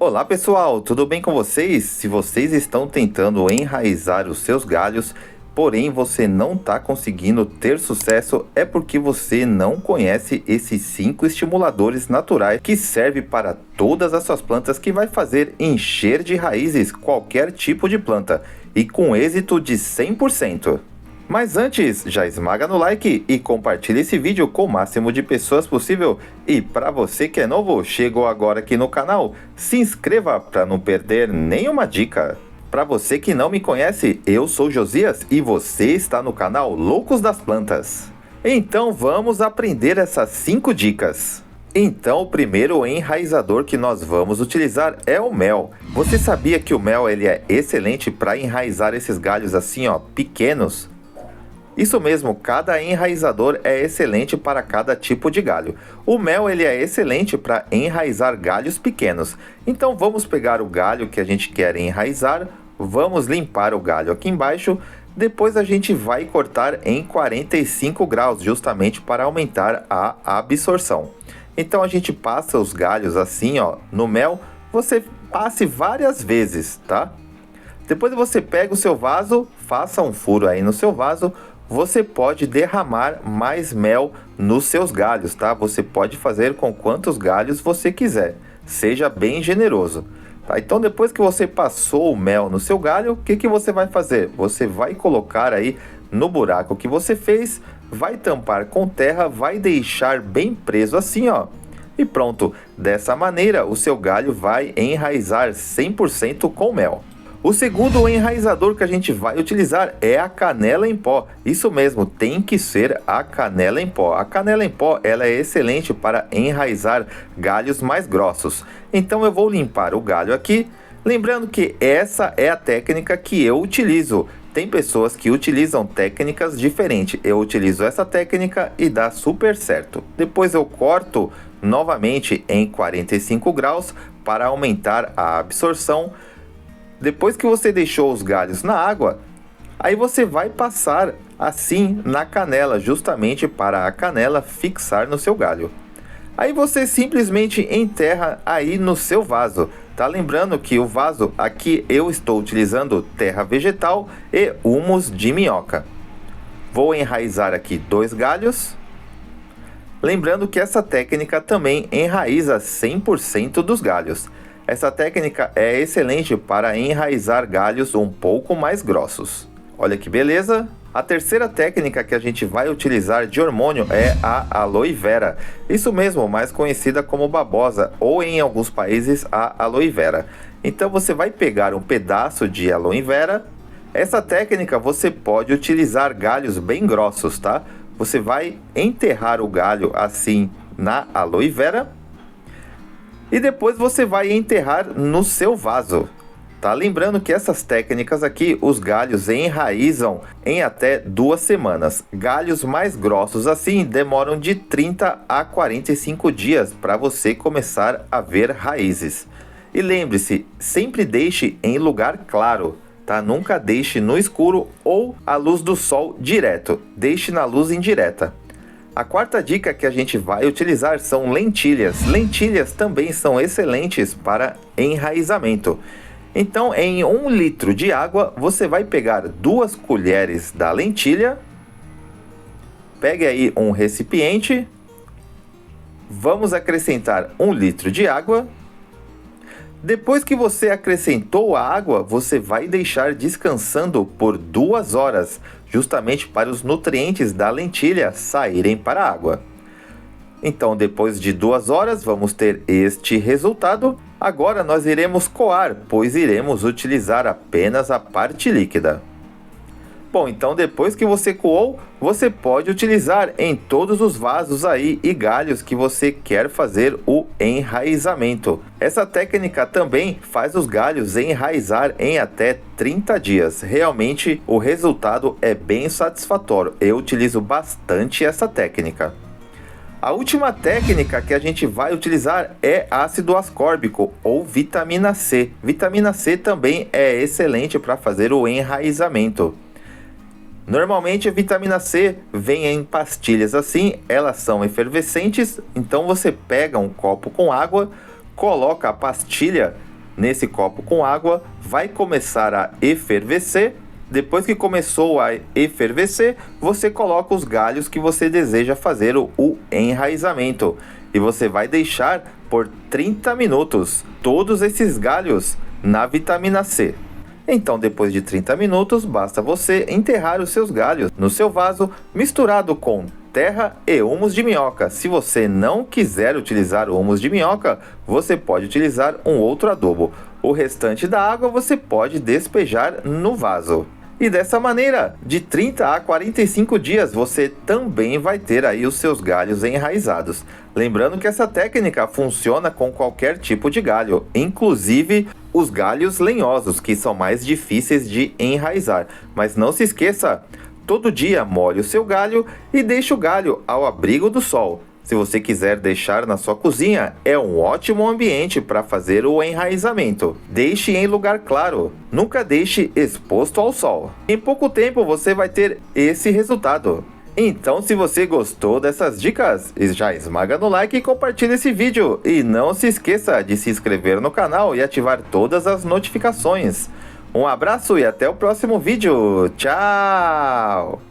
Olá pessoal, tudo bem com vocês? Se vocês estão tentando enraizar os seus galhos, porém você não está conseguindo ter sucesso, é porque você não conhece esses 5 estimuladores naturais que servem para todas as suas plantas, que vai fazer encher de raízes qualquer tipo de planta e com êxito de 100%. Mas antes, já esmaga no like e compartilha esse vídeo com o máximo de pessoas possível. E para você que é novo, chegou agora aqui no canal, se inscreva para não perder nenhuma dica. Para você que não me conhece, eu sou Josias e você está no canal Loucos das Plantas. Então vamos aprender essas 5 dicas. Então o primeiro enraizador que nós vamos utilizar é o mel. Você sabia que o mel ele é excelente para enraizar esses galhos assim pequenos? Isso mesmo, cada enraizador é excelente para cada tipo de galho. O mel ele é excelente para enraizar galhos pequenos. Então vamos pegar o galho que a gente quer enraizar, vamos limpar o galho aqui embaixo, depois a gente vai cortar em 45 graus, justamente para aumentar a absorção. Então a gente passa os galhos assim no mel, você passe várias vezes, tá? Depois você pega o seu vaso, faça um furo aí no seu vaso. Você pode derramar mais mel nos seus galhos, tá? Você pode fazer com quantos galhos você quiser. Seja bem generoso, tá? Então depois que você passou o mel no seu galho, o que você vai fazer? Você vai colocar aí no buraco que você fez, vai tampar com terra, vai deixar bem preso assim, e pronto. Dessa maneira o seu galho vai enraizar 100% com mel. O segundo enraizador que a gente vai utilizar é a canela em pó. Isso mesmo, tem que ser a canela em pó. A canela em pó ela é excelente para enraizar galhos mais grossos. Então eu vou limpar o galho aqui. Lembrando que essa é a técnica que eu utilizo. Tem pessoas que utilizam técnicas diferentes. Eu utilizo essa técnica e dá super certo. Depois eu corto novamente em 45 graus para aumentar a absorção. Depois que você deixou os galhos na água, aí você vai passar assim na canela, justamente para a canela fixar no seu galho. Aí você simplesmente enterra aí no seu vaso, tá? Lembrando que o vaso aqui eu estou utilizando terra vegetal e humus de minhoca. Vou enraizar aqui 2 galhos. Lembrando que essa técnica também enraiza 100% dos galhos. Essa técnica é excelente para enraizar galhos um pouco mais grossos. Olha que beleza! A terceira técnica que a gente vai utilizar de hormônio é a aloe vera. Isso mesmo, mais conhecida como babosa ou em alguns países a aloe vera. Então você vai pegar um pedaço de aloe vera. Essa técnica você pode utilizar galhos bem grossos, tá? Você vai enterrar o galho assim na aloe vera. E depois você vai enterrar no seu vaso, tá? Lembrando que essas técnicas aqui, os galhos enraizam em até 2 semanas. Galhos mais grossos assim demoram de 30 a 45 dias para você começar a ver raízes. E lembre-se, sempre deixe em lugar claro, tá? Nunca deixe no escuro ou à luz do sol direto, deixe na luz indireta. A quarta dica que a gente vai utilizar são lentilhas. Lentilhas também são excelentes para enraizamento. Então, em 1 litro de água, você vai pegar 2 colheres da lentilha. Pegue aí um recipiente. Vamos acrescentar 1 litro de água. Depois que você acrescentou a água, você vai deixar descansando por 2 horas, justamente para os nutrientes da lentilha saírem para a água. Então, depois de 2 horas, vamos ter este resultado. Agora nós iremos coar, pois iremos utilizar apenas a parte líquida. Bom, então depois que você coou, você pode utilizar em todos os vasos aí e galhos que você quer fazer o enraizamento. Essa técnica também faz os galhos enraizar em até 30 dias. Realmente o resultado é bem satisfatório. Eu utilizo bastante essa técnica. A última técnica que a gente vai utilizar é ácido ascórbico ou vitamina C. Vitamina C também é excelente para fazer o enraizamento. Normalmente a vitamina C vem em pastilhas assim, elas são efervescentes, então você pega um copo com água, coloca a pastilha nesse copo com água, vai começar a efervescer. Depois que começou a efervescer, você coloca os galhos que você deseja fazer o enraizamento. E você vai deixar por 30 minutos todos esses galhos na vitamina C. Então, depois de 30 minutos, basta você enterrar os seus galhos no seu vaso misturado com terra e humus de minhoca. Se você não quiser utilizar o humus de minhoca, você pode utilizar um outro adubo. O restante da água você pode despejar no vaso. E dessa maneira, de 30 a 45 dias, você também vai ter aí os seus galhos enraizados. Lembrando que essa técnica funciona com qualquer tipo de galho, inclusive os galhos lenhosos, que são mais difíceis de enraizar. Mas não se esqueça, todo dia molhe o seu galho e deixe o galho ao abrigo do sol. Se você quiser deixar na sua cozinha, é um ótimo ambiente para fazer o enraizamento. Deixe em lugar claro, nunca deixe exposto ao sol. Em pouco tempo você vai ter esse resultado. Então, se você gostou dessas dicas, já esmaga no like e compartilha esse vídeo. E não se esqueça de se inscrever no canal e ativar todas as notificações. Um abraço e até o próximo vídeo. Tchau!